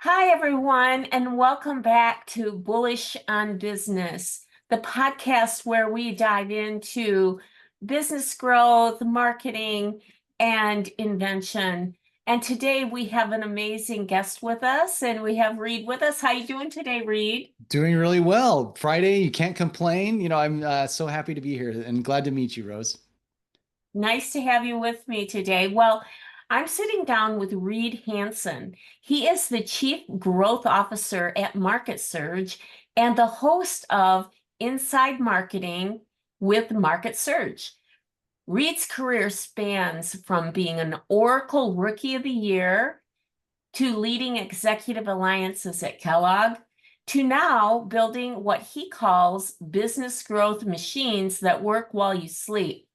Hi, everyone, and welcome back to Bullish on Business, the podcast where we dive into business growth, marketing, and invention. And today we have an amazing guest with us, and we have Reed with us. How you doing today, Reed? Doing really well. Friday, you can't complain. I'm so happy to be here and glad to meet you, Rose. Nice to have you with me today. Well, I'm sitting down with Reed Hansen. He is the Chief Growth Officer at MarketSurge and the host of Inside Marketing with MarketSurge. Reed's career spans from being an Oracle Rookie of the Year to leading executive alliances at Kellogg to now building what he calls business growth machines that work while you sleep.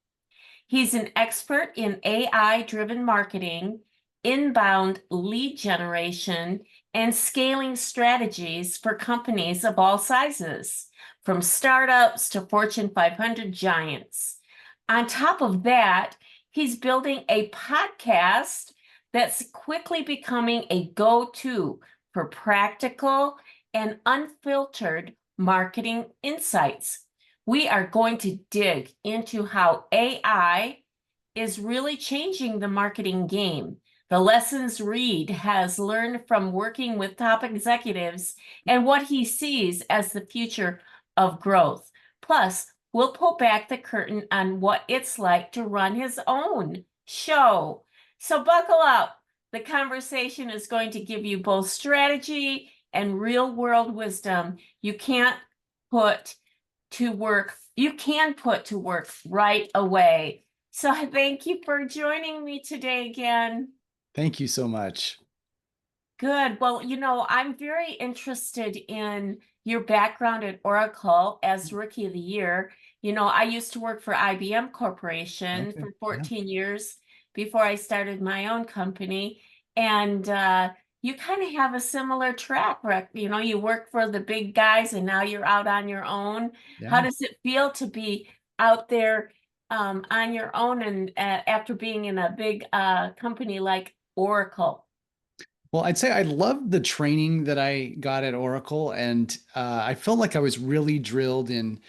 He's an expert in AI-driven marketing, inbound lead generation, and scaling strategies for companies of all sizes, from startups to Fortune 500 giants. On top of that, he's building a podcast that's quickly becoming a go-to for practical and unfiltered marketing insights. We are going to dig into how AI is really changing the marketing game, the lessons Reed has learned from working with top executives, and what he sees as the future of growth. Plus, we'll pull back the curtain on what it's like to run his own show. So buckle up. The conversation is going to give you both strategy and real world wisdom you can't put to work, you can put to work right away. So thank you for joining me today again. Thank you so much. Good. Well, I'm very interested in your background at Oracle as Rookie of the Year. I used to work for IBM Corporation Okay. for Yeah. 14 years before I started my own company. And you kind of have a similar track record. You work for the big guys and now you're out on your own. How Yeah. does it feel to be out there on your own and after being in a big company like Oracle? Well, I'd say I loved the training that I got at Oracle, and I felt like I was really drilled in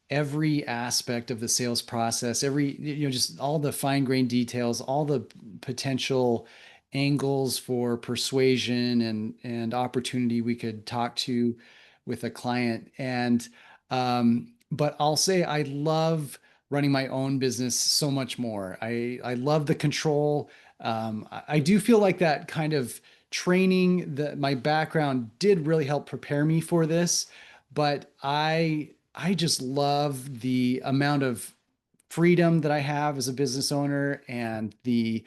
every aspect of the sales process, just all the fine-grained details, all the potential angles for persuasion and opportunity we could talk to with a client. But I'll say I love running my own business so much more. I love the control. I do feel like that kind of training, that my background did really help prepare me for this, but I just love the amount of freedom that I have as a business owner and the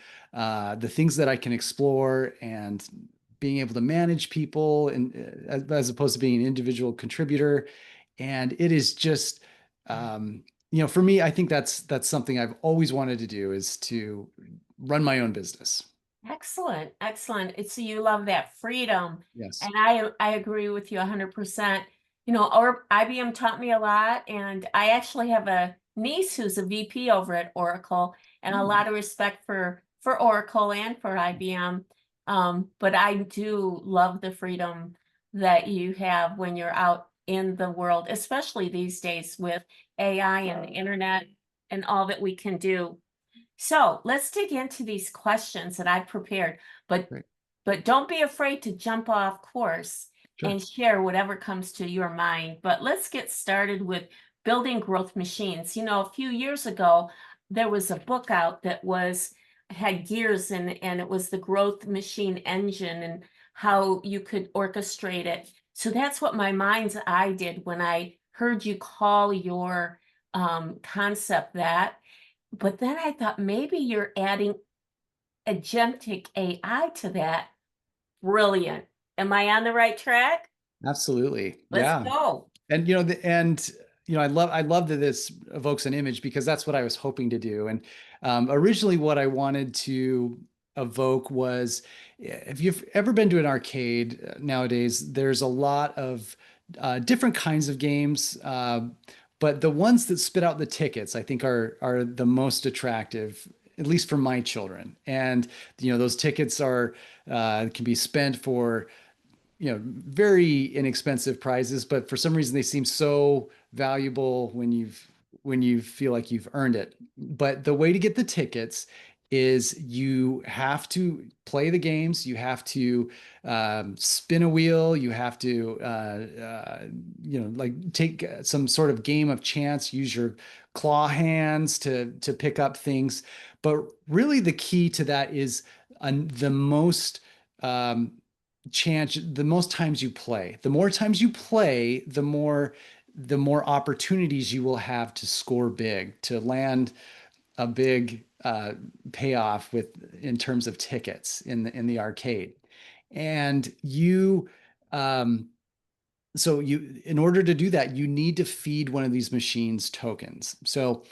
things that I can explore and being able to manage people and as opposed to being an individual contributor. And it is just for me, I think that's something I've always wanted to do, is to run my own business. Excellent, excellent. It's you love that freedom, Yes. and I agree with you 100%. Or IBM taught me a lot, and I actually have a niece who's a VP over at Oracle, and a Hmm. lot of respect for Oracle and for IBM. But I do love the freedom that you have when you're out in the world, especially these days with AI and the internet and all that we can do. So let's dig into these questions that I've prepared, but Great. but don't be afraid to jump off course Sure. and share whatever comes to your mind. But let's get started with building growth machines. A few years ago, there was a book out that had gears and it was the growth machine engine and how you could orchestrate it. So that's what my mind's eye did when I heard you call your concept that. But then I thought maybe you're adding agentic AI to that. Brilliant. Am I on the right track? Absolutely. Let's Yeah. go. And I love that this evokes an image, because that's what I was hoping to do. And originally, what I wanted to evoke was, if you've ever been to an arcade nowadays, there's a lot of different kinds of games, but the ones that spit out the tickets, I think, are the most attractive, at least for my children. And those tickets are can be spent for very inexpensive prizes, but for some reason they seem so valuable when you feel like you've earned it. But the way to get the tickets is you have to play the games, you have to spin a wheel, you have to like take some sort of game of chance, use your claw hands to pick up things. But really, the key to that is the most um, chance, the most times you play. The more times you play, the more opportunities you will have to score big, to land a big payoff with in terms of tickets in the arcade. And um, in order to do that, you need to feed one of these machines tokens. So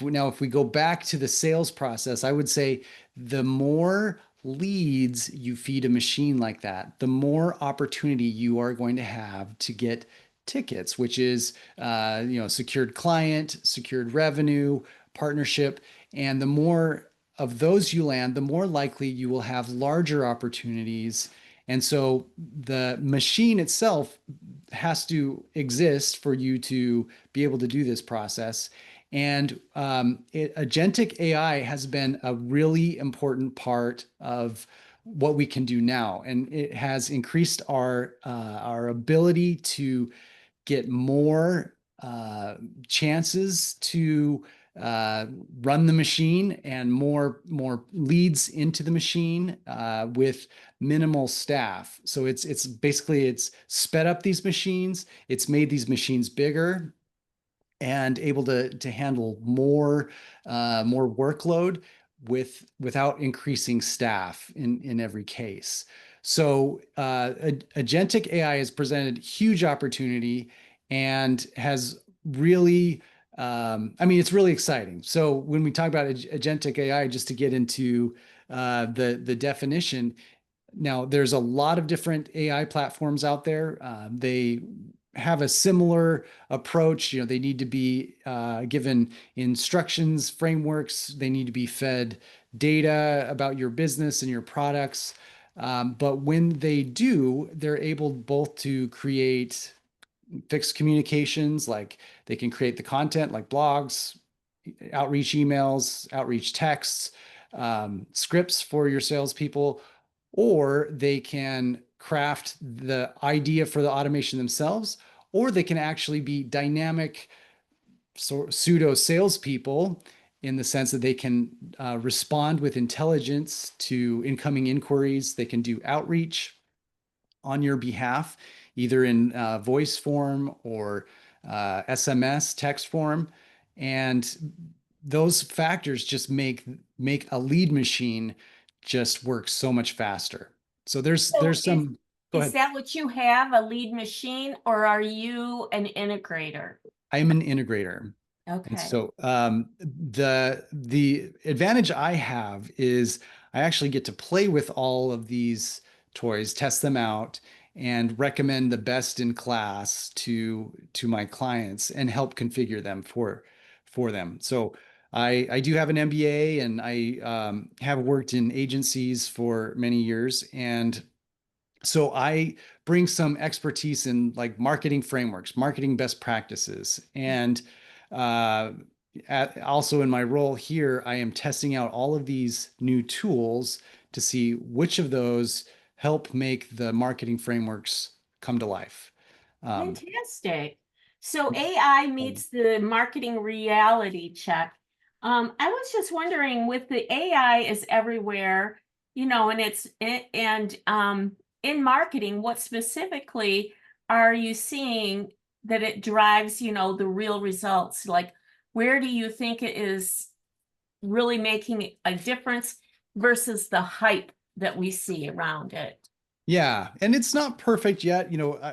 if we go back to the sales process, I would say the more leads you feed a machine like that, the more opportunity you are going to have to get tickets, which is secured client, secured revenue, partnership, and the more of those you land, the more likely you will have larger opportunities. And so the machine itself has to exist for you to be able to do this process. And agentic AI has been a really important part of what we can do now, and it has increased our ability to get more chances to run the machine and more leads into the machine with minimal staff. So it's basically it's sped up these machines, it's made these machines bigger and able to handle more workload without increasing staff in every case. So agentic AI has presented huge opportunity and has really I mean, it's really exciting. So when we talk about agentic AI, just to get into the definition, now, there's a lot of different AI platforms out there. They have a similar approach. They need to be given instructions, frameworks. They need to be fed data about your business and your products. But when they do, they're able both to create fixed communications, like they can create the content like blogs, outreach emails, outreach texts, scripts for your salespeople, or they can craft the idea for the automation themselves, or they can actually be dynamic pseudo salespeople in the sense that they can respond with intelligence to incoming inquiries. They can do outreach on your behalf, either in voice form or SMS text form. And those factors just make a lead machine just work so much faster. So So there's some, go is ahead. that what you have, a lead machine, or are you an integrator? I'm an integrator. And Okay. so the advantage I have is I actually get to play with all of these toys, test them out, and recommend the best in class to my clients and help configure them for them. So I do have an MBA, and I have worked in agencies for many years, and so I bring some expertise in like marketing frameworks, marketing best practices, and uh, also in my role here, I am testing out all of these new tools to see which of those help make the marketing frameworks come to life. Um, Fantastic. So AI meets the marketing reality check. I was just wondering, with the AI is everywhere, and in marketing, what specifically are you seeing that it drives, the real results? Like, where do you think it is really making a difference versus the hype that we see around it? Yeah, and it's not perfect yet.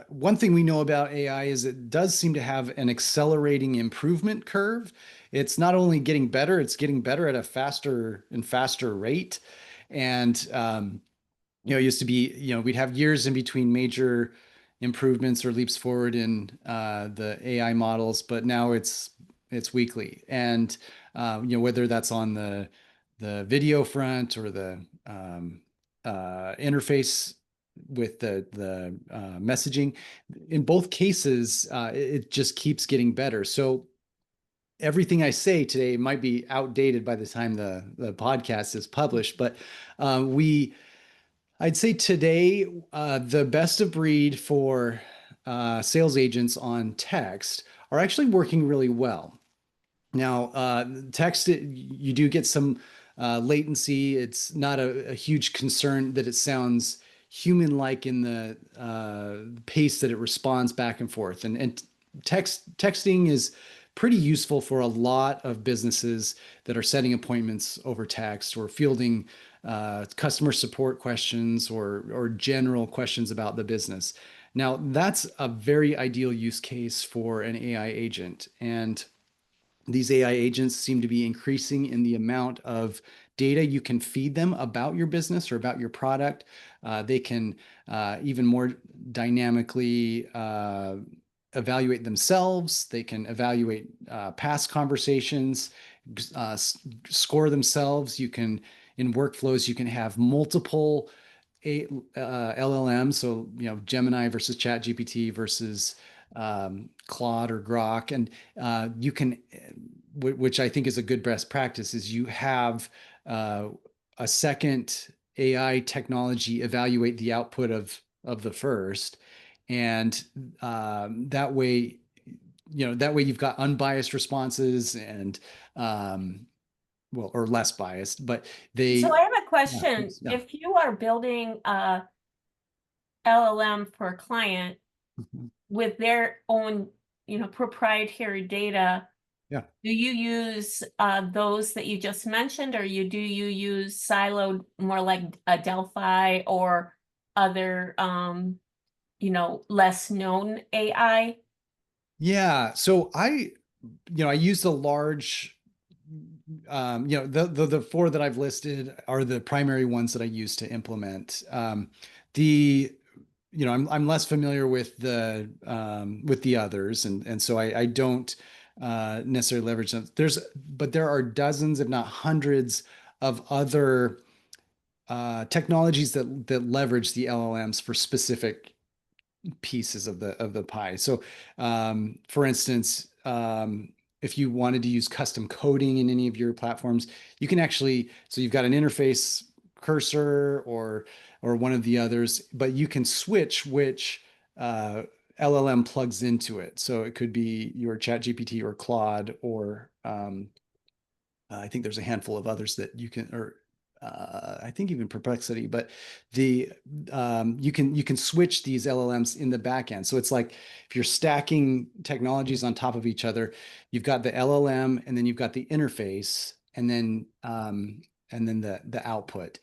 One thing we know about AI is it does seem to have an accelerating improvement curve. It's not only getting better, it's getting better at a faster and faster rate. And it used to be, we'd have years in between major improvements or leaps forward in the AI models, but now it's weekly. And whether that's on the video front or the interface messaging. In both cases, it just keeps getting better. So everything I say today might be outdated by the time the podcast is published, but I'd say today, the best of breed for sales agents on text are actually working really well. Now, text, you do get some latency. It's not a huge concern that it sounds human-like in the pace that it responds back and forth. And texting is pretty useful for a lot of businesses that are setting appointments over text or fielding customer support questions or general questions about the business. Now, that's a very ideal use case for an AI agent. And these AI agents seem to be increasing in the amount of data you can feed them about your business or about your product. They can even more dynamically evaluate themselves. They can evaluate past conversations, score themselves. You can, in workflows, you can have multiple LLMs. So, Gemini versus ChatGPT versus Claude or Grok. And you can, which I think is a good best practice, is you have a second AI technology evaluate the output of the first. And that way, you've got unbiased responses and, well, or less biased, but So they, I have a yeah, question. please, yeah. If you are building a LLM for a client Mhm. with their own, proprietary data, Yeah. do you use those that you just mentioned, or do you use siloed more like a Delphi or other less known AI? Yeah. So I used a large, the four that I've listed are the primary ones that I use to implement. The I'm less familiar with the others, and so I don't necessarily leverage them. But there are dozens, if not hundreds, of other technologies that leverage the LLMs for specific pieces of the pie. So, for instance, if you wanted to use custom coding in any of your platforms, you can actually. So you've got an interface cursor or one of the others, but you can switch which LLM plugs into it. So it could be your ChatGPT or Claude or I think there's a handful of others that you can, or I think even Perplexity, but the you can switch these LLMs in the back end. So it's like if you're stacking technologies on top of each other, you've got the LLM, and then you've got the interface, and then the output.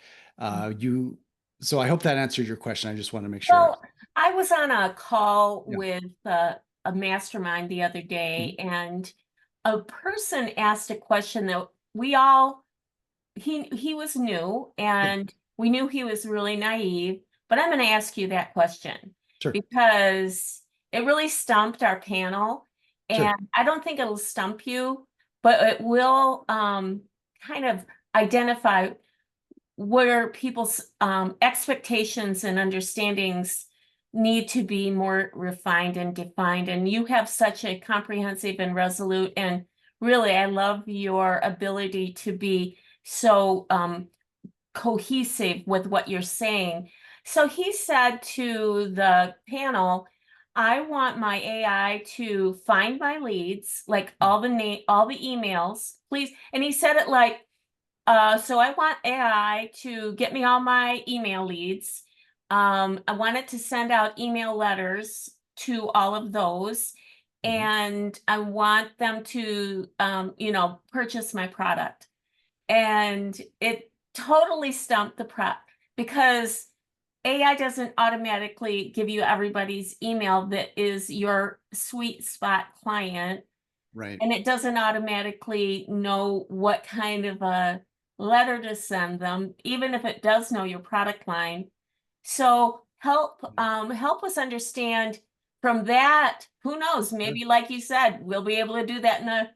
You So I hope that answered your question. I just want to make sure. Well, I was on a call Yeah. with a mastermind the other day, Mhm. and a person asked a question that we all he was new, Yeah. and we knew he was really naive, but I'm going to ask you that question Sure. because it really stumped our panel, Sure. and I don't think it'll stump you, but it will kind of identify where people's expectations and understandings need to be more refined and defined. And you have such a comprehensive and resolute, and really, I love your ability to be so cohesive with what you're saying. So he said to the panel, I want my AI to find my leads, like all the emails, please. And he said it like, so I want AI to get me all my email leads. I want it to send out email letters to all of those. Mhm. And I want them to, purchase my product. And it totally stumped the prep because AI doesn't automatically give you everybody's email that is your sweet spot client, Right. and it doesn't automatically know what kind of a letter to send them, even if it does know your product line. So help us understand from that. Who knows? Sure. Maybe, like you said, we'll be able to do that in a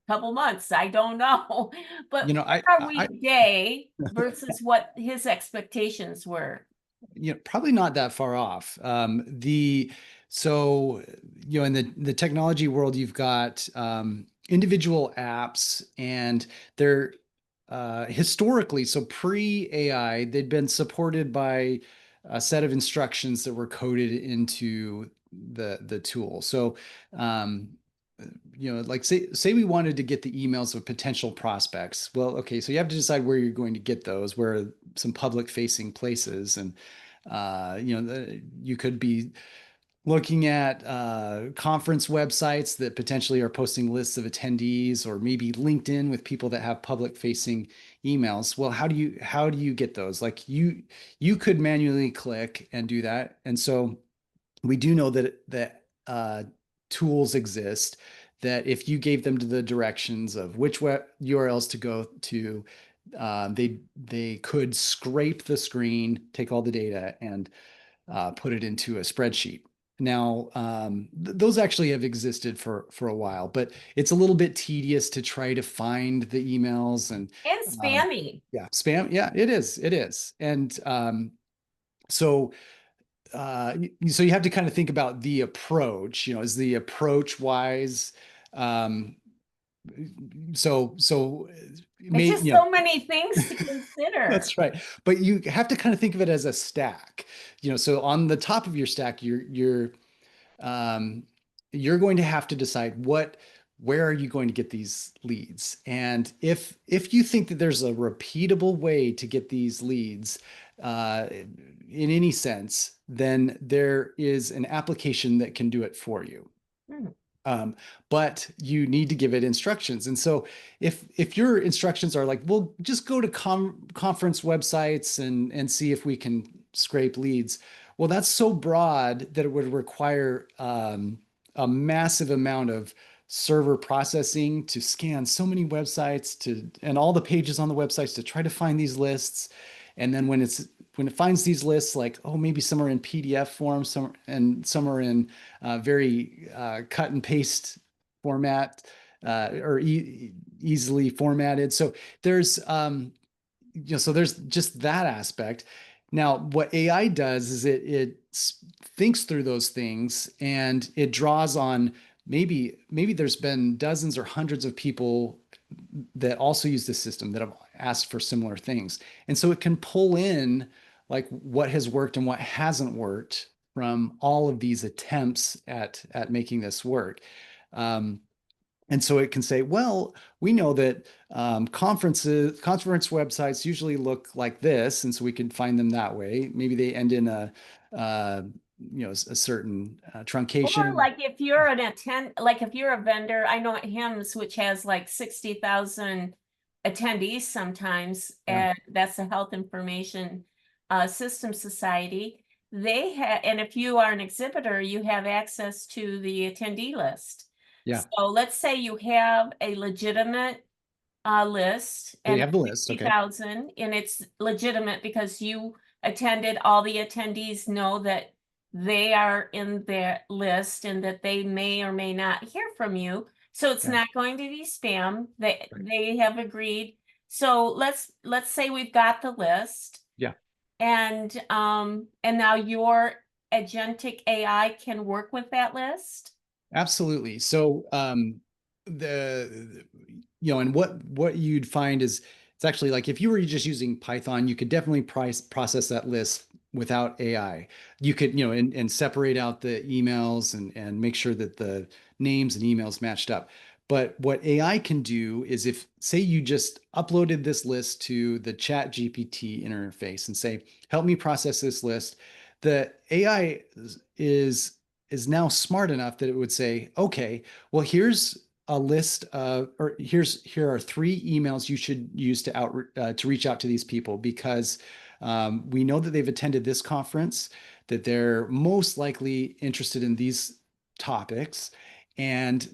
couple months. I don't know. But You know, where are we today versus what his expectations were? Probably not that far off. So, in the technology world, you've got individual apps, and they're historically, so pre-AI, they'd been supported by a set of instructions that were coded into the tool. So, um, like say we wanted to get the emails of potential prospects. Well, okay, so you have to decide where you're going to get those, where are some public facing places, and you could be looking at conference websites that potentially are posting lists of attendees, or maybe LinkedIn with people that have public facing emails. Well, how do you get those? Like you could manually click and do that. And so we do know that tools exist that if you gave them to the directions of which web URLs to go to, they could scrape the screen, take all the data, and put it into a spreadsheet. Now, those actually have existed for a while, but it's a little bit tedious to try to find the emails and And um, spammy. yeah, spam. Yeah, it is, and so you have to kind of think about the approach. Is the approach wise? Um, so It's may just you know so many things to consider. That's right. But you have to kind of think of it as a stack. So on the top of your stack, um, you're going to have to decide where are you going to get these leads. And if you think that there's a repeatable way to get these leads, in any sense, then there is an application that can do it for you. Hmm. Um, but you need to give it instructions. And so if your instructions are like, well, just go to conference websites and see if we can scrape leads. Well, that's so broad that it would require a massive amount of server processing to scan so many websites and all the pages on the websites to try to find these lists. And then when it finds these lists, like, oh, maybe some are in PDF form, some are in very cut and paste format, or easily formatted. So there's so there's just that aspect. Now, what AI does is it thinks through those things, and it draws on maybe there's been dozens or hundreds of people that also use the system that have asked for similar things. And so it can pull in like what has worked and what hasn't worked from all of these attempts at making this work. Um, and so it can say, well, we know that conference websites usually look like this, and so we can find them that way. Maybe they end in uh, a certain Or truncation. like if you're a vendor, I know at HIMSS, which has like 60,000 attendees sometimes, Yeah, and that's the Health Information System Society. And if you are an exhibitor, you have access to the attendee list. yeah. So let's say you have a legitimate list They and have the it's list. Okay. 60,000, and it's legitimate because you attended, all the attendees know that they are in their list and that they may or may not hear from you. So it's Yeah. not going to be spam. They Right. they have agreed. So let's say we've got the list, Yeah. and now your agentic AI can work with that list. Absolutely. So the and what you'd find is it's actually like if you were just using Python, you could definitely process that list without AI. You could, and separate out the emails and make sure that the names and emails matched up. But what AI can do is if, say, you just uploaded this list to the Chat GPT interface and say, help me process this list, the AI is is now smart enough that it would say, okay, well, here's a list of, or here are 3 emails you should use to reach out to these people, because we know that they've attended this conference, that they're most likely interested in these topics, and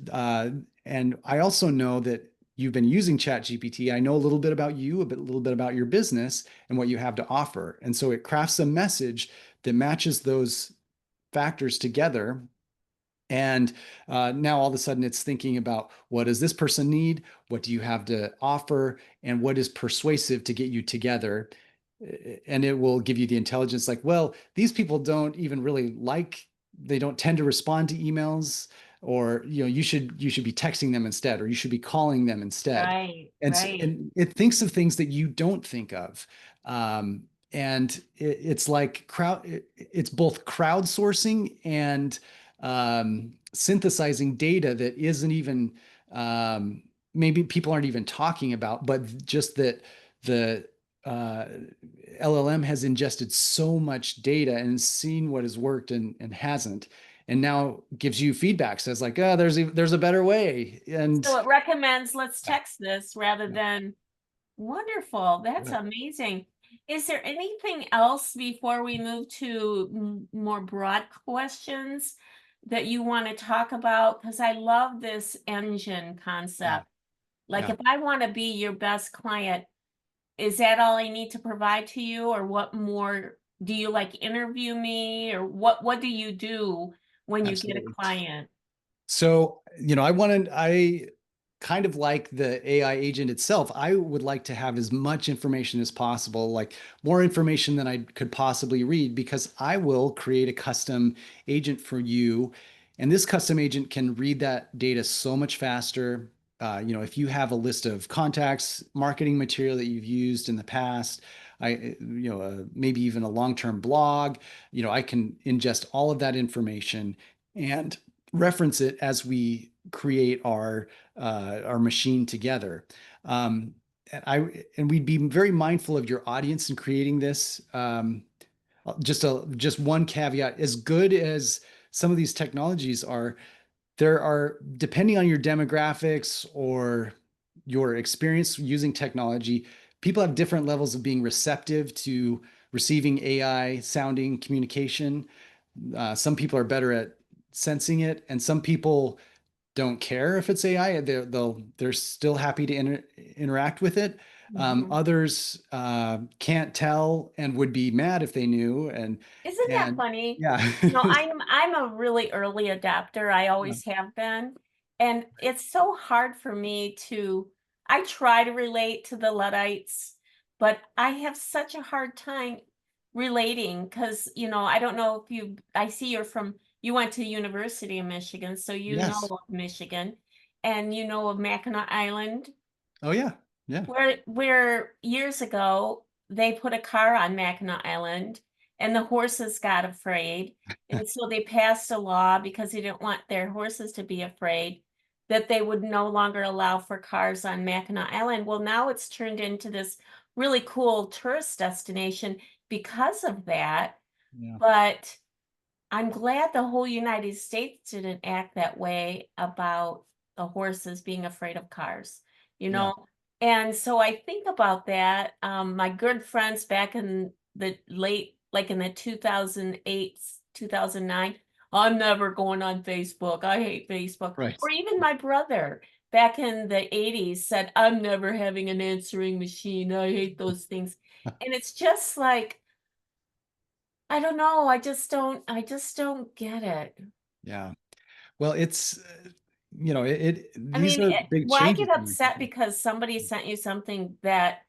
I also know that you've been using ChatGPT. I know a little bit about you, a little bit about your business and what you have to offer, and so it crafts a message that matches those factors together. And now all of a sudden it's thinking about, what does this person need? What do you have to offer? And what is persuasive to get you together? and it will give you the intelligence like, well, these people don't even really they don't tend to respond to emails, or you should be texting them instead, or you should be calling them instead. Right, right. And it thinks of things that you don't think of. Um, and it's like it's both crowdsourcing and synthesizing data that isn't even um, maybe people aren't even talking about, but just that the uh, LLM has ingested so much data and seen what has worked and hasn't, and now gives you feedback. Says like, oh, there's a better way, and So it recommends let's yeah, text this rather yeah, than wonderful. That's yeah. amazing. Is there anything else before we move to more broad questions that you want to talk about? Because I love this engine Yeah. concept. Like Yeah. if I want to be your best client, is that all I need to provide to you, or what more do you like interview me, or what do you do when you get a Absolutely. client? So, I kind of like the AI agent itself. I would like to have as much information as possible, like more information than I could possibly read, because I will create a custom agent for you. And this custom agent can read that data so much faster. If you have a list of contacts, marketing material that you've used in the past, maybe even a long-term blog, I can ingest all of that information and reference it as we create our machine together. Um, and we'd be very mindful of your audience in creating this. Just one caveat: as good as some of these technologies are, there are, depending on your demographics or your experience using technology, people have different levels of being receptive to receiving AI sounding communication. Some people are better at sensing it, and some people don't care if it's AI. They're still happy to interact with it. Mhm. Others can't tell and would be mad if they knew. Isn't that And funny? yeah, I'm a really early adopter. I yeah, always have been. And it's so hard for me to I try to relate to the Luddites, but I have such a hard time relating because, I don't know if I see you went to University of Michigan, so you know yes, of Michigan and you know of Mackinac Island. oh yeah, yeah, Where years ago they put a car on Mackinac Island and the horses got afraid. And so they passed a law because they didn't want their horses to be afraid that they would no longer allow for cars on Mackinac Island. Well, now it's turned into this really cool tourist destination because of that. yeah, But I'm glad the whole United States didn't act that way about the horses being afraid of cars, you yeah, know? And so I think about that. My good friends back in the like in the 2008, 2009, I'm never going on Facebook. I hate Facebook. right, Or even my brother back in the 80s said, I'm never having an answering machine. I hate those things. And it's just like, I don't know. I just don't get it. yeah. Well, it's I these mean, are big well, I changes get in the upset future. because somebody sent you something that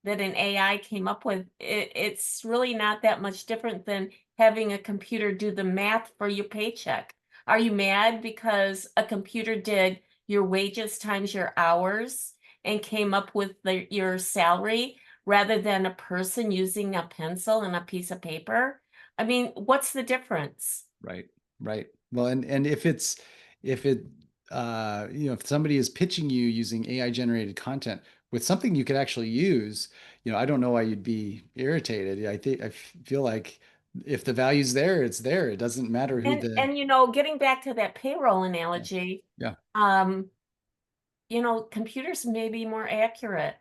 an AI came up with. It's really not that much different than having a computer do the math for your paycheck. Are you mad because a computer did your wages times your hours and came up with your salary rather than a person using a pencil and a piece of paper? I mean, what's the difference? Right, right. Well, and if it if somebody is pitching you using AI generated content with something you could actually use, I don't know why you'd be irritated. I feel like if the value's there, it's there. It doesn't matter who the And getting back to that payroll yeah, analogy, yeah, um, computers may be more accurate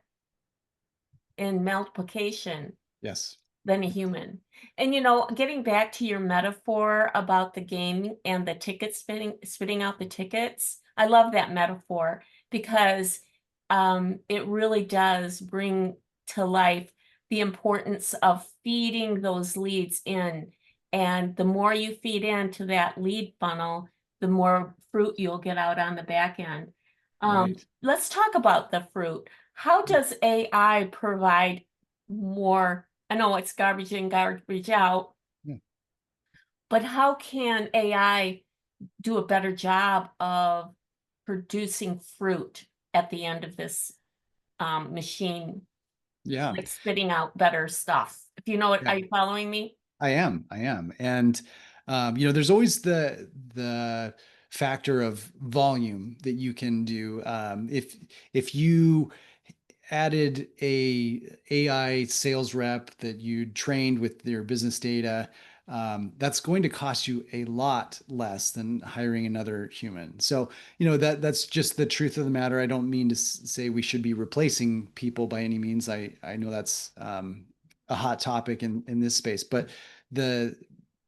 in multiplication yes, than a human. And getting back to your metaphor about the game and the ticket spitting out the tickets, I love that metaphor because it really does bring to life the importance of feeding those leads in. And the more you feed into that lead funnel, the more fruit you'll get out on the back end. right. Let's talk about the fruit. How does AI provide more I know it's garbage in, garbage out, Yeah. but how can AI do a better job of producing fruit at the end of this machine, Yeah. like spitting out better stuff? If you know what, Yeah. are you following me? I am. And there's always the factor of volume that you can do. If you added a AI sales rep that you trained with your business data, that's going to cost you a lot less than hiring another human. So, that's just the truth of the matter. I don't mean to say we should be replacing people by any means. I know that's a hot topic in this space, but the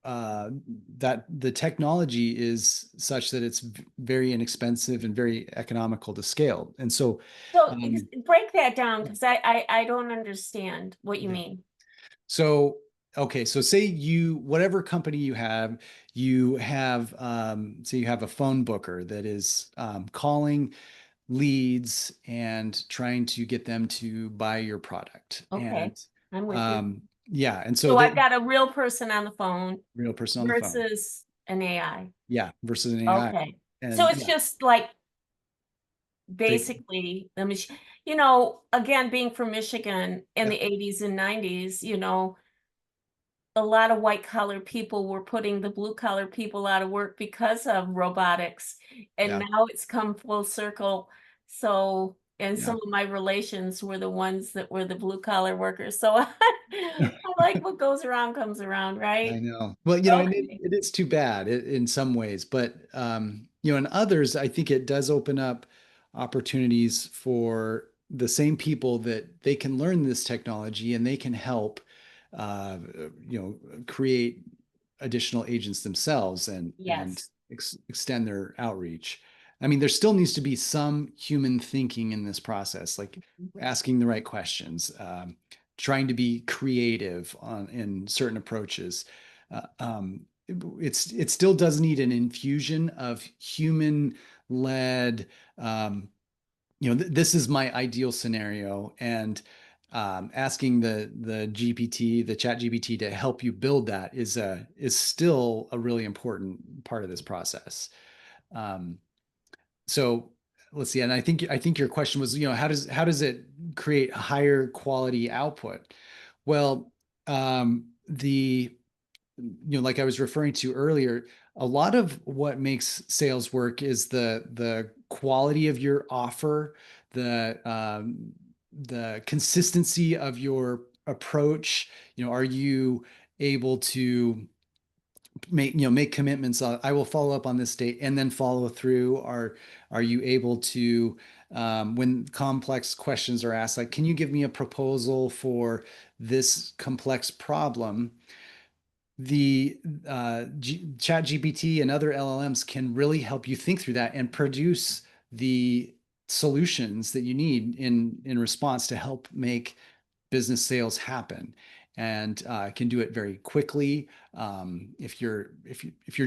uh, that the technology is such that it's very inexpensive and very economical to scale. And so, So um, break that down because I don't understand what you yeah. mean. So, okay, so say whatever company you have, say you have a phone booker that is calling leads and trying to get them to buy your product. Okay, And I'm with you. yeah, and so So I've that got a real person on the phone real person on the phone, versus an AI. yeah, versus an AI. Okay. So And it's yeah, just like they, basically the machine, again, being from Michigan in yeah, the 80s and 90s, a lot of white collar people were putting the blue collar people out of work because of robotics. And yeah, now it's come full circle. So, and yeah. some of my relations were the ones that were the blue collar workers. So I like what goes around comes around, I right? know. Well, and Okay. it is too bad in some ways, but in others, I think it does open up opportunities for the same people that they can learn this technology and they can help, create additional agents themselves and Yes. extend their outreach. I mean, there still needs to be some human thinking in this process, like asking the right questions, trying to be creative in certain approaches. It still does need an infusion of human led. This is my ideal scenario, and asking the GPT, the Chat GPT, to help you build that is still a really important part of this process. Um, so let's see, and I think your question was, how does it create higher quality output? Well, the like I was referring to earlier, a lot of what makes sales work is the quality of your offer, the consistency of your approach. Are you able to make commitments? I will follow up on this date and then follow through. Are you able to, when complex questions are asked, like, can you give me a proposal for this complex problem? The Chat GPT and other LLMs can really help you think through that and produce the solutions that you need in response to help make business sales happen, and can do it very quickly. If you're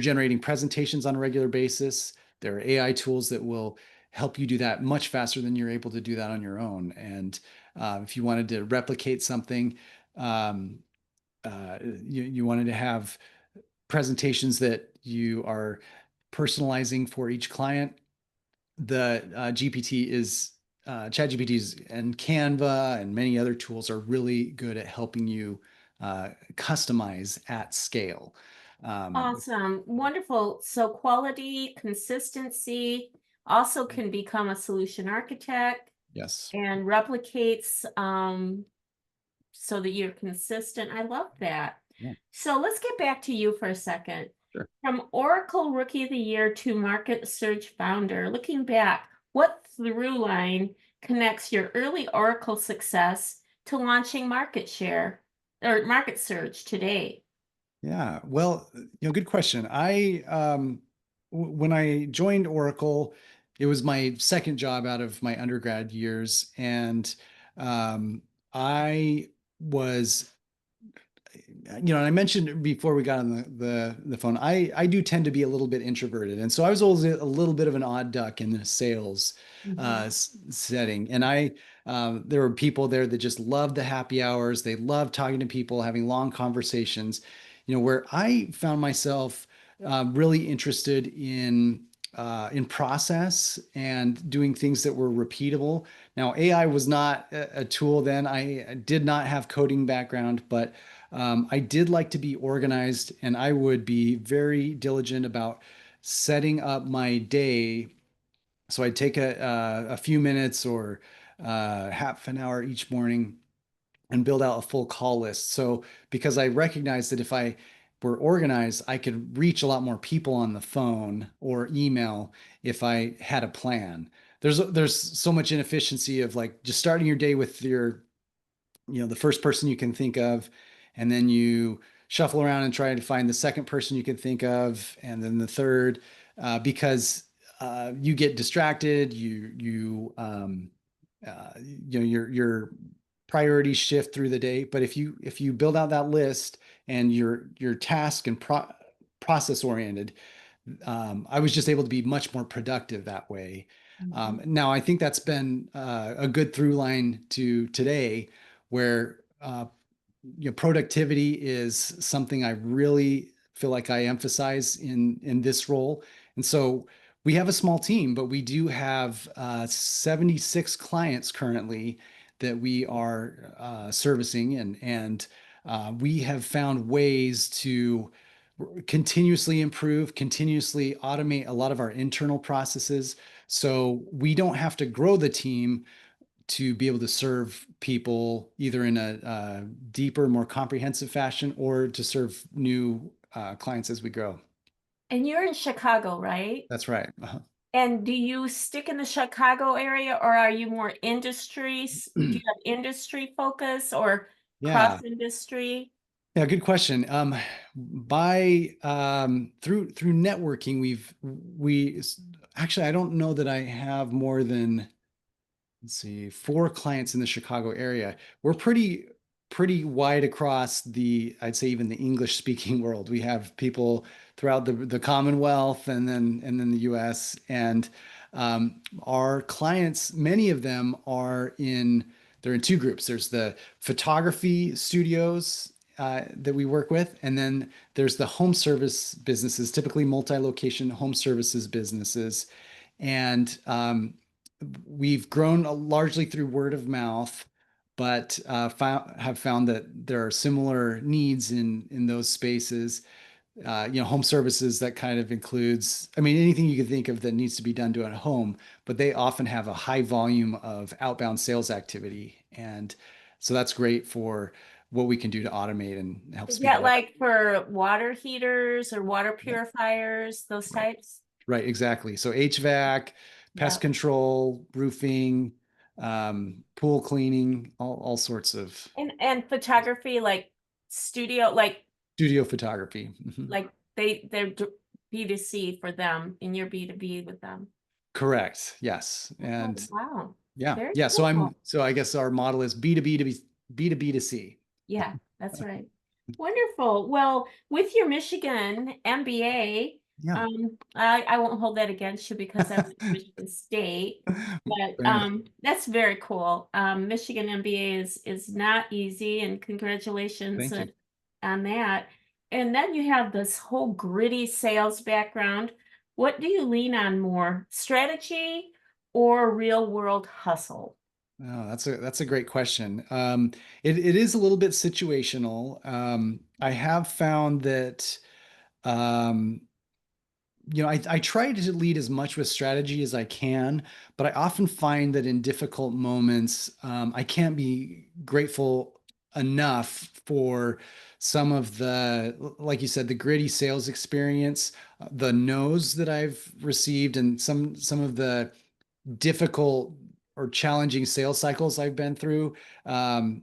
generating presentations on a regular basis, there are AI tools that will help you do that much faster than you're able to do that on your own. And if you wanted to replicate something, um, you wanted to have presentations that you are personalizing for each client, the GPT is ChatGPT's and Canva and many other tools are really good at helping you customize at scale. Um, Awesome. Wonderful. So quality, consistency also can become a solution architect yes. and replicates so that you're consistent. I love that. Yeah, So let's get back to you for a second. sure. From Oracle Rookie of the Year to MarketSurge founder, looking back, what through line connects your early Oracle success to launching market share or MarketSurge today? Yeah. Well, good question. When I joined Oracle, it was my second job out of my undergrad years, and I was I mentioned before we got on the phone, I do tend to be a little bit introverted, and so I was always a little bit of an odd duck in the sales Mhm. setting. And there were people there that just loved the happy hours. They loved talking to people, having long conversations. Where I found myself really interested in process and doing things that were repeatable. Now, AI was not a tool then. I did not have coding background, but I did like to be organized, and I would be very diligent about setting up my day. So I'd take a few minutes or half an hour each morning and build out a full call list. So because I recognized that if I were organized, I could reach a lot more people on the phone or email if I had a plan. There's so much inefficiency of like just starting your day with the first person you can think of, and then you shuffle around and try to find the second person you can think of, and then the third, because you get distracted. Your priorities shift through the day. But if you build out that list and your task and process oriented, I was just able to be much more productive that way. Mhm. Now, I think that's been a good through line to today, where productivity is something I really feel like I emphasize in this role. And so we have a small team, but we do have 76 clients currently that we are servicing, and we have found ways to continuously improve, continuously automate a lot of our internal processes. So we don't have to grow the team to be able to serve people either in a deeper, more comprehensive fashion, or to serve new clients as we grow. And you're in Chicago, right? That's right. And do you stick in the Chicago area or are you more industries? Do you have industry focus or Yeah. cross industry? Yeah, good question. By through networking, we actually, I don't know that I have more than, let's see, four clients in the Chicago area. We're pretty wide across I'd say even the English speaking world. We have people throughout the Commonwealth, and then the US. And our clients, many of them they're in two groups. There's the photography studios that we work with, and then there's the home service businesses, typically multi-location home services businesses. And we've grown largely through word of mouth, but have found that there are similar needs in those spaces. Home services that kind of includes, I mean, anything you can think of that needs to be done to a home, but they often have a high volume of outbound sales activity, and so that's great for what we can do to automate and help Is speed that that up. like for water heaters or water Yep. purifiers, those Right. types? Right, exactly. So HVAC, pest Yeah. control, roofing, pool cleaning, all sorts of And photography, like studio, studio photography. Mhm. like they're B2C for them and you're B2B with them. Correct. Yes. Oh, And wow. yeah, Very yeah. cool. So I guess our model is B2B to B2B to C. Yeah, that's right. Wonderful. Well, with your Michigan MBA, Yeah. I won't hold that against you because I went to Michigan State, but Fair enough. that's very cool. Michigan MBA is not easy, and congratulations Thank you. on that. And then you have this whole gritty sales background. What do you lean on more, strategy or real world hustle? Oh, that's a great question. It is a little bit situational. I have found that um, I try to lead as much with strategy as I can, but I often find that in difficult moments, I can't be grateful enough for some of like you said, the gritty sales experience, the no's that I've received, and some of the difficult or challenging sales cycles I've been through. Um,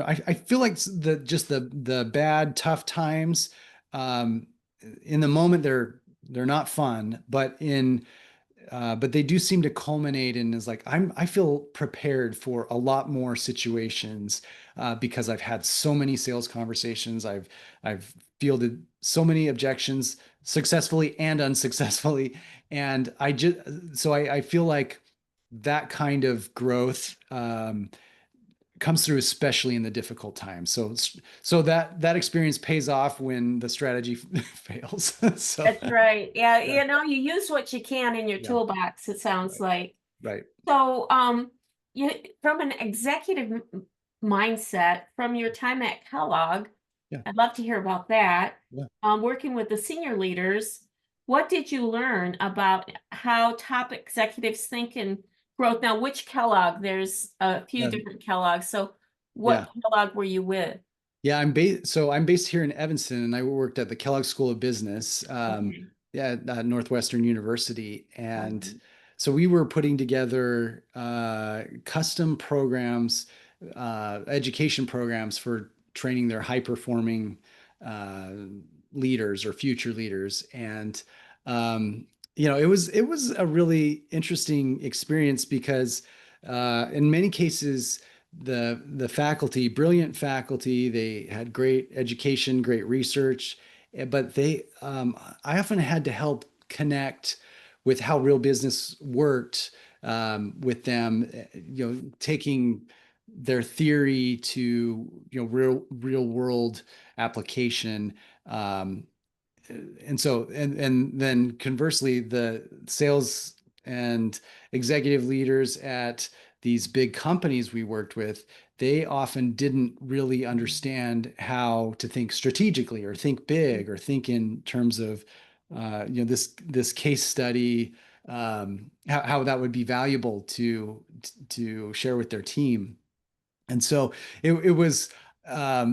I feel like the bad, tough times, um, in the moment they're not fun, but but they do seem to culminate in is like I feel prepared for a lot more situations because I've had so many sales conversations. I've fielded so many objections successfully and unsuccessfully, and I feel like that kind of growth comes through, especially in the difficult times. So that experience pays off when the strategy fails. So That's right. Yeah, yeah, you use what you can in your yeah, toolbox, it sounds right, like. right, So, you from an executive mindset from your time at Kellogg, yeah, I'd love to hear about that. yeah, Working with the senior leaders, what did you learn about how top executives think in growth? Now, which Kellogg? There's a few yeah, different Kellogg's. So, yeah. what Kellogg were you with? Yeah, I'm based here in Evanston, and I worked at the Kellogg School of Business, Okay. yeah, at Northwestern University, and Um, so we were putting together custom programs, education programs for training their high performing uh, leaders or future leaders, and um, it was a really interesting experience because in many cases the faculty, brilliant faculty. They had great education, great research, but I often had to help connect with how real business worked with them, taking their theory to, real world application. Um, and then conversely, the sales and executive leaders at these big companies we worked with, they often didn't really understand how to think strategically or think big or think in terms of this case study, how that would be valuable to share with their team. And so it was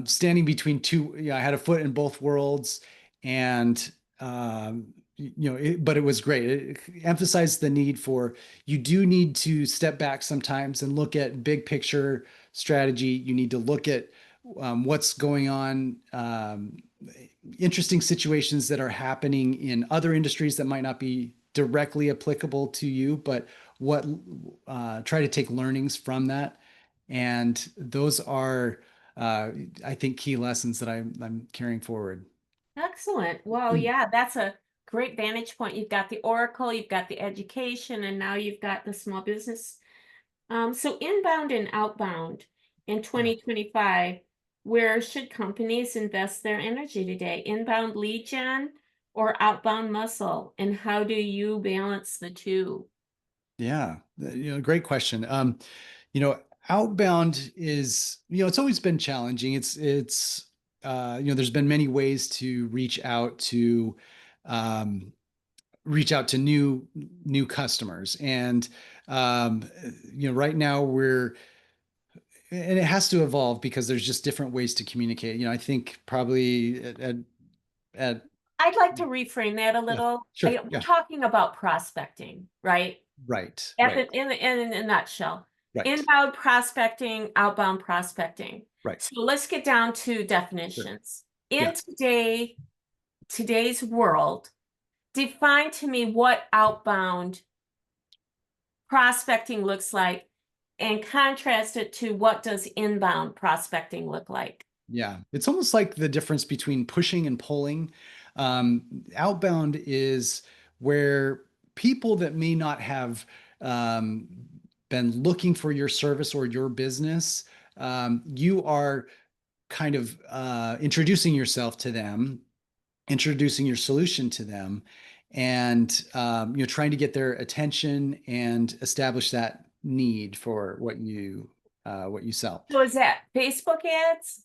standing between two. I had a foot in both worlds, and but it was great. It emphasized the need for, you do need to step back sometimes and look at big picture strategy. You need to look at what's going on, interesting situations that are happening in other industries that might not be directly applicable to you, but what try to take learnings from that. And those are, I think, key lessons that I'm carrying forward. Excellent. Well, yeah, that's a great vantage point. You've got the Oracle, you've got the education, and now you've got the small business. So inbound and outbound in Yeah. 2025, where should companies invest their energy today? Inbound lead gen or outbound muscle? And how do you balance the two? Yeah. Great question. Outbound is, it's always been challenging. There's been many ways to um, reach out to new customers. And, right now and it has to evolve because there's just different ways to communicate. I think probably at I'd like to reframe that a yeah, little. sure. We're Yeah. talking about prospecting, right? Right. At Right. the, in a nutshell, Right. inbound prospecting, outbound prospecting. Right. So let's get down to Sure. definitions. Yeah. In today's world, define to me what outbound prospecting looks like and contrast it to what does inbound prospecting look like. Yeah. It's almost like the difference between pushing and pulling. Outbound is where people that may not have um, been looking for your service or your business, you are kind of introducing yourself to them, introducing your solution to them, and trying to get their attention and establish that need for what you sell. So is that Facebook ads?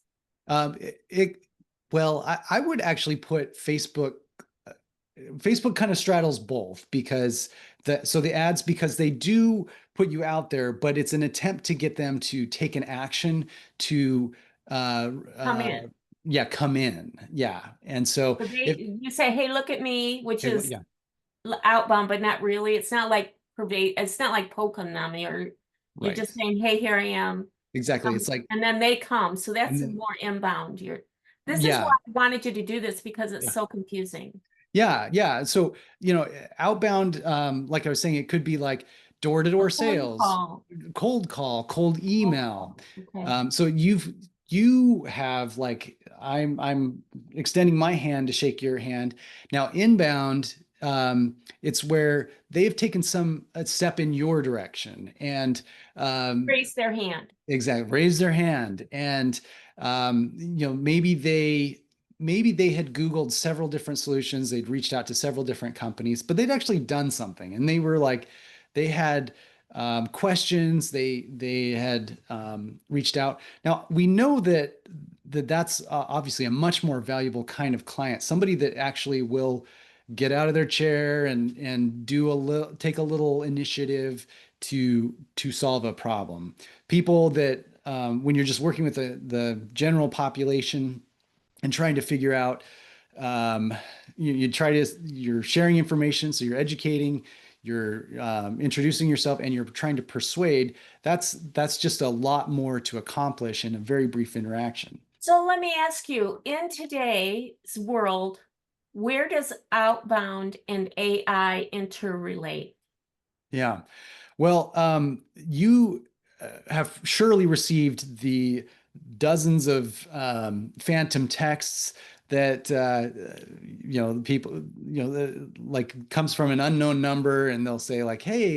Well, I would actually put Facebook. Facebook kind of straddles both because the ads, because they do put you out there, but it's an attempt to get them to take an action to uh, Come uh, in. yeah, come in. Yeah. And so So if you say, hey, look at me, which hey, is yeah, outbound, but not really. It's not like it's not like Pokemon or you're right. just saying, hey, here I am. Exactly. It's like, And then they come. So and that's then more inbound. This is why yeah, I wanted you to do this because it's yeah. so confusing. Yeah, yeah. So, outbound, like I was saying, it could be like door-to-door A cold sales, call. cold call, cold Cold email. call. Okay. So you have like I'm extending my hand to shake your hand. Now inbound, it's where they've taken a step in your direction and Raise their hand. exactly raise their hand and maybe they had Googled several different solutions. They'd reached out to several different companies, but they'd actually done something. And they were like, they had questions. They had reached out. Now we know that's obviously a much more valuable kind of client, somebody that actually will get out of their chair and take a little initiative to solve a problem. People that when you're just working with the general population and trying to figure out you're sharing information, so you're educating, you're introducing yourself, and you're trying to persuade. That's just a lot more to accomplish in a very brief interaction. So let me ask you, in today's world, where does outbound and AI interrelate? Yeah. Well, you have surely received the dozens of phantom texts that people like comes from an unknown number, and they'll say like, "Hey,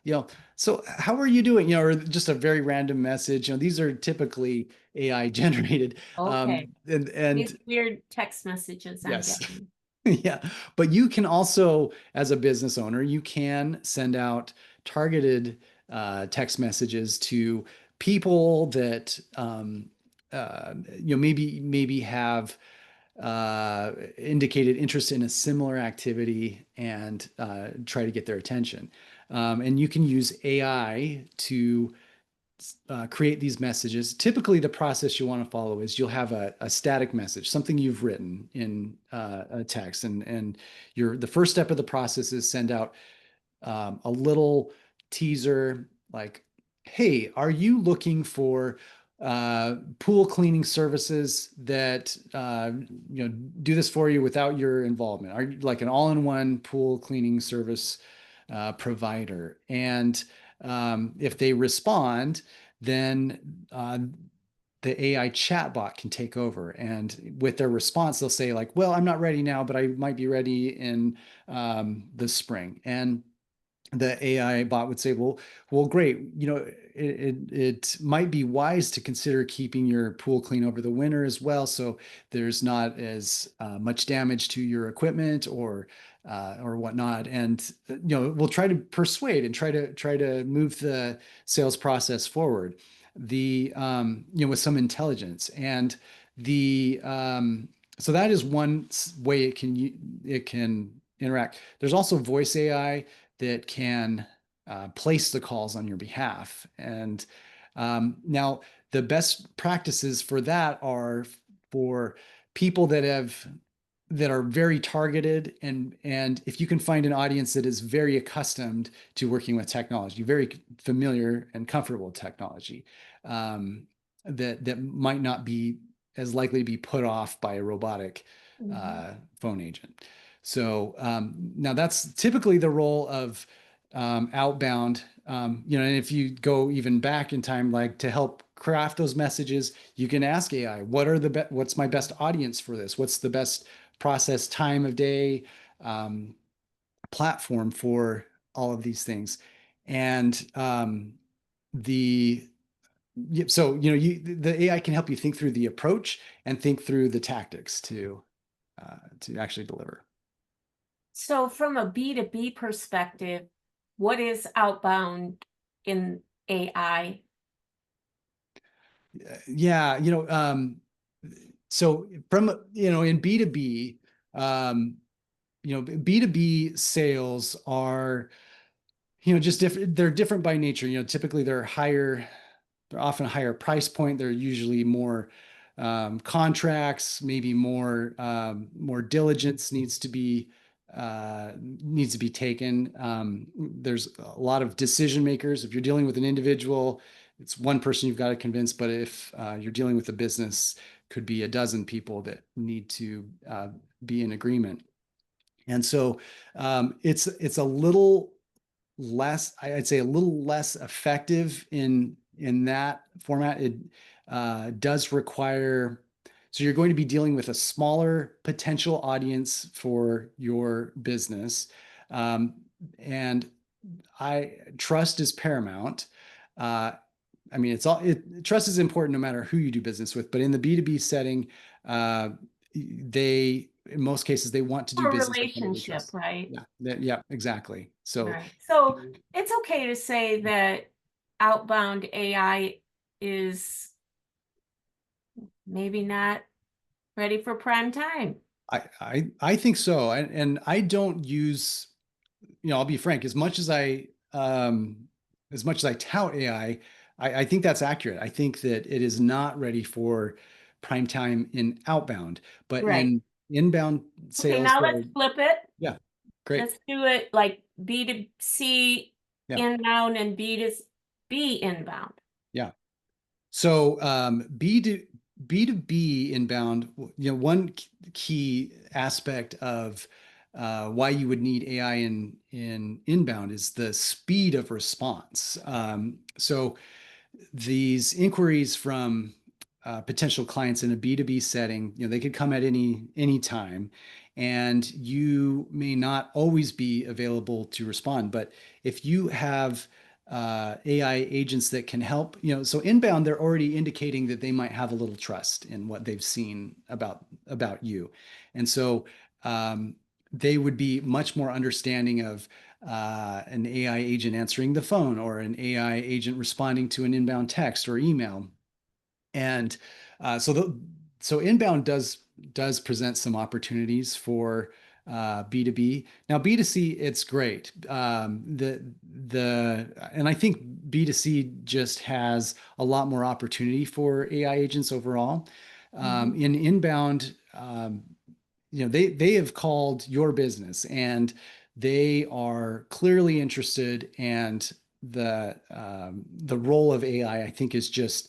you know, so how are you doing?" Or just a very random message. These are typically AI generated, Okay. and These weird text messages, I'm yes. guessing. Yeah, but you can also, as a business owner, you can send out targeted text messages to people that maybe have indicated interest in a similar activity and try to get their attention. And you can use AI to create these messages. Typically, the process you want to follow is you'll have a static message, something you've written in a text, and the first step of the process is send out a little teaser like, "Hey, are you looking for pool cleaning services that do this for you without your involvement? Are you like an all-in-one pool cleaning service provider?" And if they respond, then the AI chatbot can take over. And with their response, they'll say like, "Well, I'm not ready now, but I might be ready in the spring." And the AI bot would say, well, great. It might be wise to consider keeping your pool clean over the winter as well, so there's not as much damage to your equipment or whatnot. And we'll try to persuade and try to move the sales process forward. With some intelligence and the so that is one way it can interact. There's also voice AI that can place the calls on your behalf. And now the best practices for that are for people that are very targeted, and if you can find an audience that is very accustomed to working with technology, very familiar and comfortable with technology, that might not be as likely to be put off by a robotic Mhm. phone agent. So now that's typically the role of outbound. And if you go even back in time, like to help craft those messages, you can ask AI, what's my best audience for this? What's the best process time of day platform for all of these things? And the so the AI can help you think through the approach and think through the tactics to actually deliver. So from a B2B perspective, what is outbound in AI? Yeah, so from in B2B, B2B sales are just different. They're different by nature. Typically they're often a higher price point. They're usually more contracts, maybe more diligence needs to be taken. There's a lot of decision makers. If you're dealing with an individual, it's one person you've got to convince. But if you're dealing with a business, could be a dozen people that need to be in agreement. And so it's a little less, I'd say a little less effective in that format. It does require, so you're going to be dealing with a smaller potential audience for your business. Um, and I trust is paramount. Uh, I mean, trust is important no matter who you do business with, but in the B2B setting, uh, in most cases, they want to do For a business with somebody they relationship, trust. right? Yeah, yeah, exactly. So Right. So it's okay to say that outbound AI is maybe not ready for prime time. I think so. And I don't use, I'll be frank, as much as I tout AI, I think that's accurate. I think that it is not ready for prime time in outbound, but Right. in inbound Okay, sales, now let's flip it. yeah, great. Let's do it like B2C Yeah, inbound and B2B inbound. yeah. So B2B inbound, one key aspect of why you would need AI in inbound is the speed of response. So these inquiries from potential clients in a B2B setting, they could come at any time, and you may not always be available to respond. But if you have AI agents that can help, so inbound, they're already indicating that they might have a little trust in what they've seen about you, and so they would be much more understanding of an AI agent answering the phone or an AI agent responding to an inbound text or email. And so inbound does present some opportunities for B2B. Now B2C, it's great. And I think B2C just has a lot more opportunity for AI agents overall. Mhm. In inbound, they have called your business and they are clearly interested, and the role of AI, I think, is just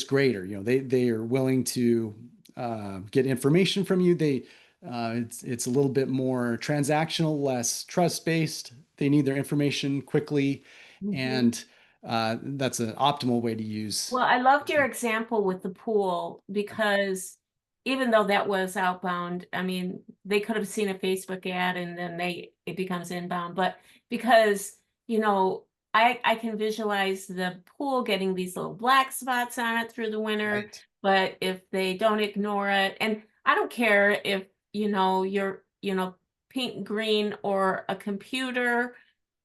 greater. They are willing to get information from you. It's a little bit more transactional, less trust based. They need their information quickly, Mhm. and that's an optimal way to use. Well, I loved your example with the pool because even though that was outbound, I mean, they could have seen a Facebook ad and then it becomes inbound. But because, you know, I can visualize the pool getting these little black spots on it through the winter, Right. but if they don't ignore it, and I don't care if, you're, pink, green, or a computer,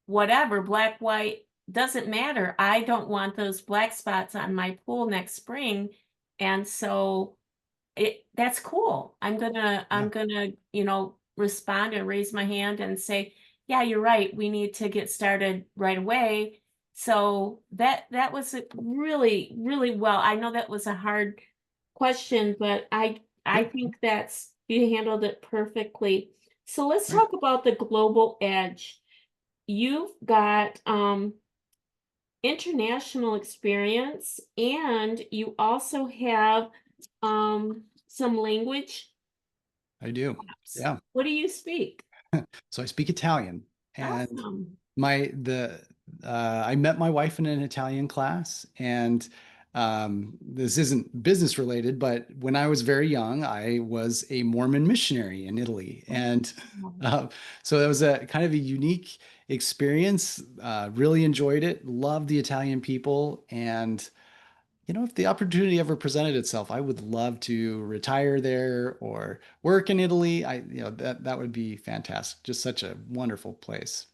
whatever, black, white, doesn't matter. I don't want those black spots on my pool next spring. And so that's cool. Yeah. Respond and raise my hand and say, yeah, you're right. We need to get started right away. So that was really, really well. I know that was a hard question, but I Yep. think that's you handled it perfectly. So let's Right. talk about the global edge. You've got international experience and you also have some language I do. apps. Yeah. What do you speak? So I speak Italian, and Awesome. my the I met my wife in an Italian class, and this isn't business related, but when I was very young, I was a Mormon missionary in Italy, and Awesome. uh, so that was a kind of a unique experience. Really enjoyed it. Loved the Italian people, and if the opportunity ever presented itself, I would love to retire there or work in Italy. That would be fantastic. Just such a wonderful place.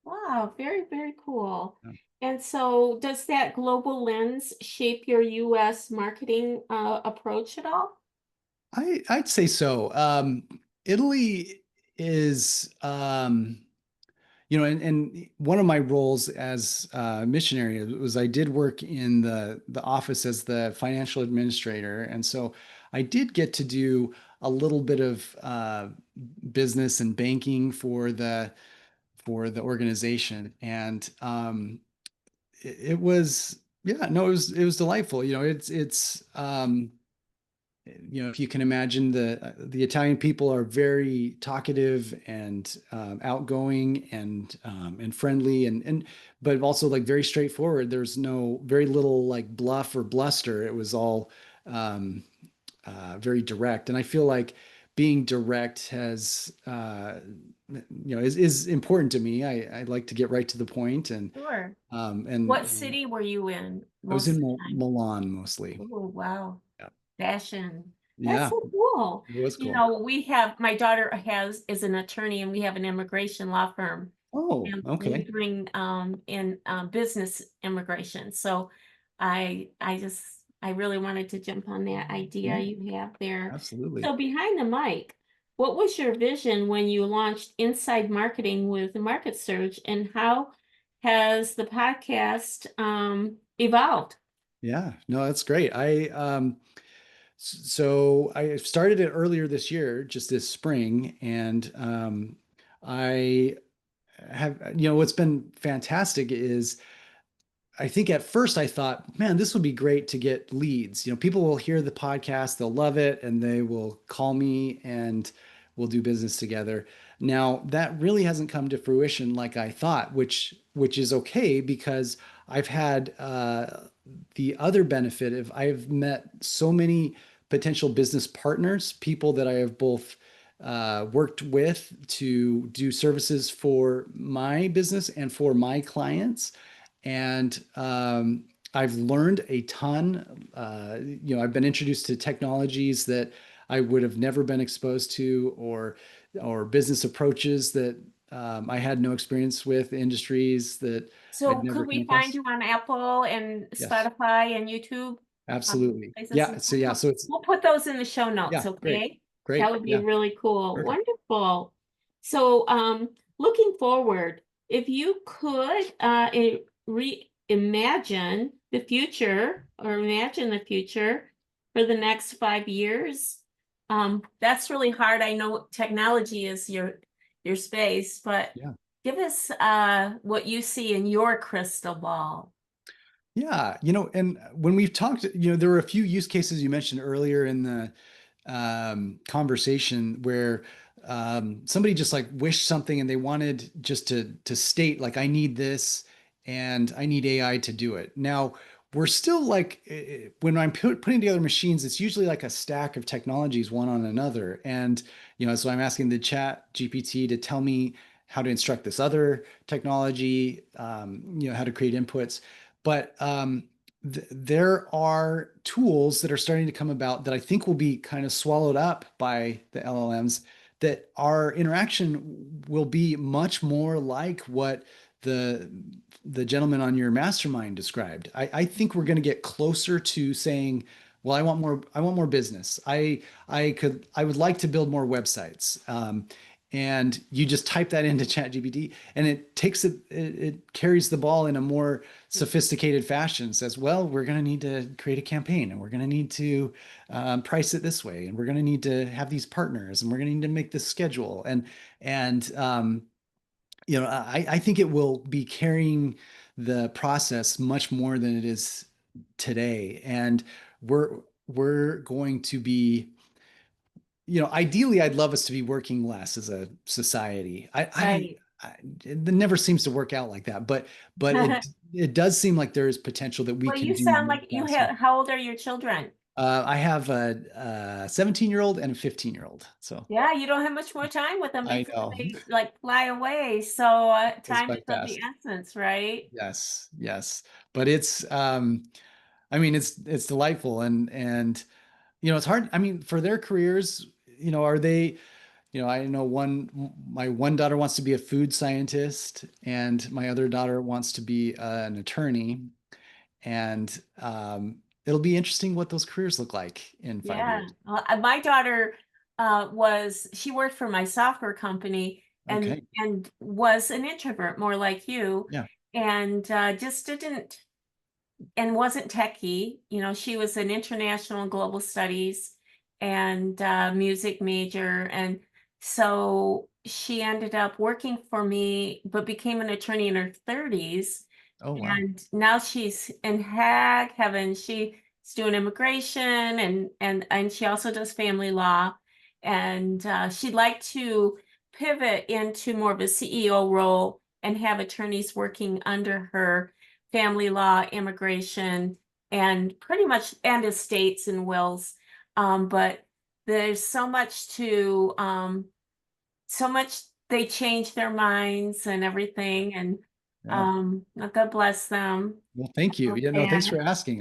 Wow, very, very cool. Yeah. And so does that global lens shape your US marketing approach at all? I'd say so. Italy is, and one of my roles as a missionary was I did work in the office as the financial administrator, and so I did get to do a little bit of business and banking for the organization, and it was, yeah, no, it was delightful. It's if you can imagine, the Italian people are very talkative and outgoing and friendly and but also like very straightforward. There's very little like bluff or bluster. It was all um, very direct, and I feel like being direct has is important to me. I like to get right to the point, and Sure. um, and, What and city were you in I was most in of the time? Milan mostly. Oh, wow. Yeah, Fashion. That's yeah, so cool. it was You cool. know, my daughter is an attorney and we have an immigration law firm. Oh, And we okay. bring in business immigration. So I really wanted to jump on that idea Yeah, you have there. absolutely. So behind the mic, what was your vision when you launched Inside Marketing with MarketSurge, and how has the podcast evolved? Yeah, no, that's great. So I started it earlier this year, just this spring, and I have, what's been fantastic is I think at first I thought, man, this would be great to get leads. People will hear the podcast, they'll love it, and they will call me and we'll do business together. Now, that really hasn't come to fruition like I thought, which is okay because I've had the other benefit of I've met so many potential business partners, people that I have both worked with to do services for my business and for my clients, and I've learned a ton. I've been introduced to technologies that I would have never been exposed to, or business approaches that I had no experience with, industries that So I'd never could come we find across. you on Apple and Yes, Spotify and YouTube? absolutely. Places Yeah. and So yeah. So it's we'll put those in the show notes, yeah, great, okay? That great. would be Yeah, really cool. perfect. Wonderful. So, looking forward, if you could reimagine the future or imagine the future for the next 5 years, that's really hard. I know technology is your space, but Yeah. give us what you see in your crystal ball. Yeah, and when we've talked, there were a few use cases you mentioned earlier in the conversation where somebody just like wished something and they wanted just to state like I need this and I need AI to do it. Now we're still like when I'm putting together machines, it's usually like a stack of technologies one on another, and so I'm asking the Chat GPT to tell me how to instruct this other technology, how to create inputs, but there are tools that are starting to come about that I think will be kind of swallowed up by the LLMs, that our interaction will be much more like what the the gentleman on your mastermind described. I think we're going to get closer to saying, well, I want more business. I would like to build more websites. And you just type that into ChatGPT, and it carries the ball in a more sophisticated fashion. Says, well, we're going to need to create a campaign, and we're going to need to price it this way, and we're going to need to have these partners, and we're going to need to make this schedule. And I think it will be carrying the process much more than it is today, and we're we're going to be, ideally, I'd love us to be working less as a society. Right. It never seems to work out like that, but it does seem like there is potential that we Well, can you do sound more like you faster. have, how old are your children? I have a 17-year-old and a 15-year-old, so Yeah, you don't have much more time with them I before know. they like fly away. So Goes time by is of the fast. essence, right? Yes, yes, but I mean, it's delightful, and it's hard. I mean, for their careers, are they? I know my one daughter wants to be a food scientist, and my other daughter wants to be an attorney. And it'll be interesting what those careers look like in five Yeah. years. My daughter she worked for my software company Okay. and was an introvert, more like you, Yeah. and just didn't and wasn't techie. You know, she was an international and global studies and music major. And so she ended up working for me, but became an attorney in her 30s. Oh, wow. And now she's in heaven. is doing immigration, and she also does family law. And she'd like to pivot into more of a CEO role and have attorneys working under her, family law, immigration, and pretty much and estates and wills. But there's so much to so much they change their minds and everything, and Yeah. God bless them. Well, thank you. Yeah, no, thanks And for asking.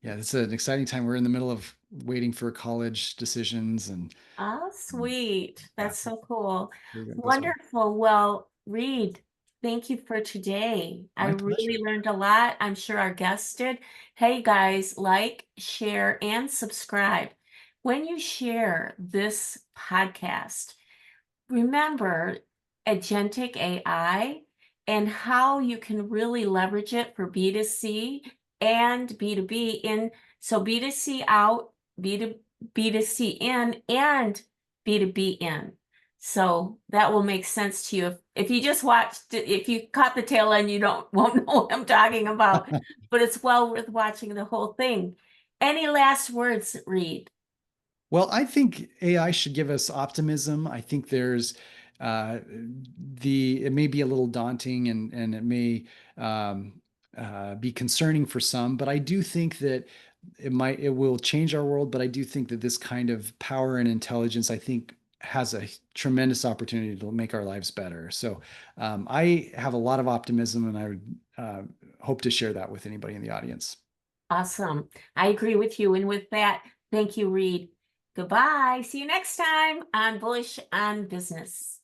Yeah, it's an exciting time. We're in the middle of waiting for college decisions and oh, sweet. yeah, That's so cool. we're this way. Wonderful. Well, Reed, thank you for today. I My really pleasure. learned a lot. I'm sure our guests did. Hey guys, like, share, and subscribe. When you share this podcast, remember agentic AI and how you can really leverage it for B2C and B2B in. So B2C out, B2C in, and B2B in. So that will make sense to you. If you just watched it, if you caught the tail end, you won't know what I'm talking about, but it's well worth watching the whole thing. Any last words, Reed? Well, I think AI should give us optimism. I think there's uh, it may be a little daunting and it may um, be concerning for some, but I do think that it will change our world. But I do think that this kind of power and intelligence, I think, has a tremendous opportunity to make our lives better. So I have a lot of optimism, and I would hope to share that with anybody in the audience. Awesome. I agree with you. And with that, thank you, Reed. Goodbye. See you next time on Bullish on Business.